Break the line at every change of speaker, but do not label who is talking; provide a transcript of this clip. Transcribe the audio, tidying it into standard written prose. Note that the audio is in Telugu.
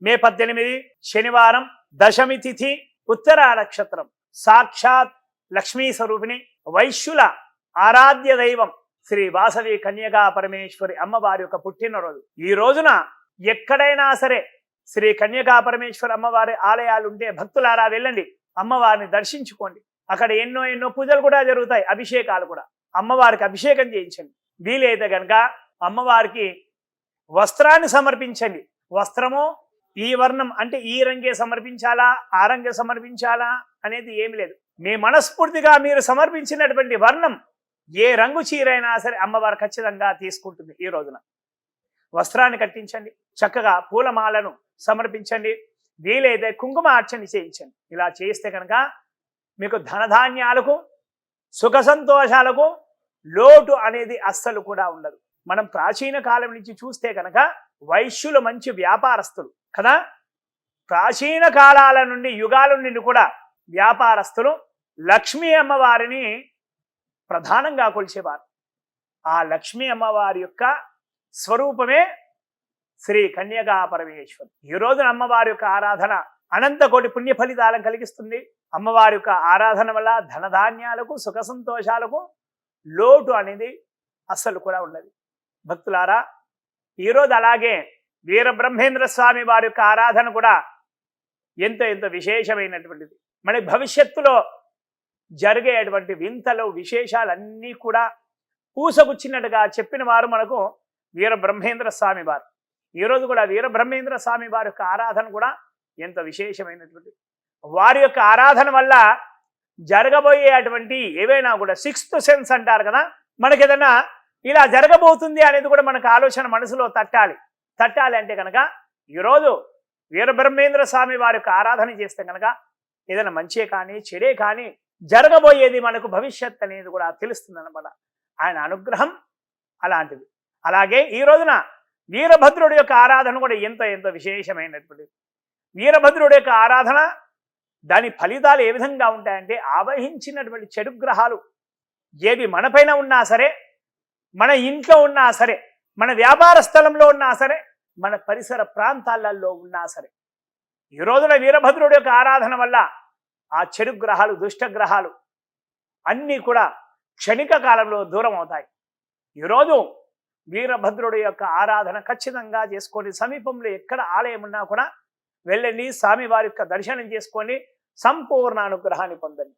మే 18 శనివారం, దశమి తిథి, ఉత్తరా నక్షత్రం. సాక్షాత్ లక్ష్మీ స్వరూపిణి, వైశ్యుల ఆరాధ్య దైవం శ్రీ వాసవి కన్యకా పరమేశ్వరి అమ్మవారి యొక్క పుట్టినరోజు. ఈ రోజున ఎక్కడైనా సరే శ్రీ కన్యకా పరమేశ్వరి అమ్మవారి ఆలయాలు ఉంటే భక్తులారా వెళ్ళండి, అమ్మవారిని దర్శించుకోండి. అక్కడ ఎన్నో పూజలు కూడా జరుగుతాయి, అభిషేకాలు కూడా. అమ్మవారికి అభిషేకం చేయించండి. వీలైతే కనుక అమ్మవారికి వస్త్రాన్ని సమర్పించండి. వస్త్రము ఈ వర్ణం అంటే ఈ రంగే సమర్పించాలా, ఆ రంగే సమర్పించాలా అనేది ఏమి లేదు. మీ మనస్ఫూర్తిగా మీరు సమర్పించినటువంటి వర్ణం ఏ రంగు చీరైనా సరే అమ్మవారు ఖచ్చితంగా తీసుకుంటుంది. ఈ రోజున వస్త్రాన్ని కట్టించండి, చక్కగా పూలమాలను సమర్పించండి, వీలైతే కుంకుమ అర్చన చేయించండి. ఇలా చేస్తే కనుక మీకు ధనధాన్యాలకు, సుఖ సంతోషాలకు లోటు అనేది అస్సలు కూడా ఉండదు. మనం ప్రాచీన కాలం నుంచి చూస్తే కనుక వైశ్యులు మంచి వ్యాపారస్తులు కదా. ప్రాచీన కాలాల నుండి, యుగాల నుండి కూడా వ్యాపారస్తులు లక్ష్మీ అమ్మవారిని ప్రధానంగా కొలిచేవారు. ఆ లక్ష్మీ అమ్మవారి యొక్క స్వరూపమే శ్రీ కన్యకా పరమేశ్వరి. ఈ రోజున అమ్మవారి యొక్క ఆరాధన అనంత కోటి పుణ్య ఫలితాలను కలిగిస్తుంది. అమ్మవారి యొక్క ఆరాధన వల్ల ధనధాన్యాలకు, సుఖ సంతోషాలకు లోటు అనేది అస్సలు కూడా ఉండదు. భక్తులారా, ఈరోజు అలాగే వీరబ్రహ్మేంద్ర స్వామి వారి యొక్క ఆరాధన కూడా ఎంతో విశేషమైనటువంటిది. మన భవిష్యత్తులో జరిగేటువంటి వింతలు, విశేషాలన్నీ కూడా పూసగుచ్చినట్టుగా చెప్పిన వారు మనకు వీరబ్రహ్మేంద్ర స్వామి వారు. ఈరోజు కూడా వీరబ్రహ్మేంద్ర స్వామి వారి యొక్క ఆరాధన కూడా ఎంతో విశేషమైనటువంటి. వారి యొక్క ఆరాధన వల్ల జరగబోయేటువంటి ఏవైనా కూడా సిక్స్త్ సెన్స్ అంటారు కదా, మనకి ఏదైనా ఇలా జరగబోతుంది అనేది కూడా మనకు ఆలోచన మనసులో తట్టాలి అంటే కనుక ఈరోజు వీరబ్రహ్మేంద్ర స్వామి వారి యొక్క ఆరాధన చేస్తే కనుక ఏదైనా మంచే కానీ చెడే కానీ జరగబోయేది మనకు భవిష్యత్ అనేది కూడా తెలుస్తుంది అన్నమాట. ఆయన అనుగ్రహం అలాంటిది. అలాగే ఈ రోజున వీరభద్రుడి యొక్క ఆరాధన కూడా ఎంతో విశేషమైనటువంటిది. వీరభద్రుడి యొక్క ఆరాధన దాని ఫలితాలు ఏ విధంగా ఉంటాయంటే, ఆవహించినటువంటి చెడు గ్రహాలు ఏవి మనపైన ఉన్నా సరే, మన ఇంట్లో ఉన్నా సరే, మన వ్యాపార స్థలంలో ఉన్నా సరే, మన పరిసర ప్రాంతాలలో ఉన్నా సరే, ఈ రోజున వీరభద్రుడి యొక్క ఆరాధన వల్ల ఆ చెడు గ్రహాలు, దుష్ట గ్రహాలు అన్నీ కూడా క్షణిక కాలంలో దూరం అవుతాయి. ఈరోజు వీరభద్రుడి యొక్క ఆరాధన ఖచ్చితంగా చేసుకోండి. సమీపంలో ఎక్కడ ఆలయం ఉన్నా కూడా వెళ్ళండి, స్వామి వారి యొక్క దర్శనం చేసుకోండి, సంపూర్ణ అనుగ్రహాన్ని పొందండి.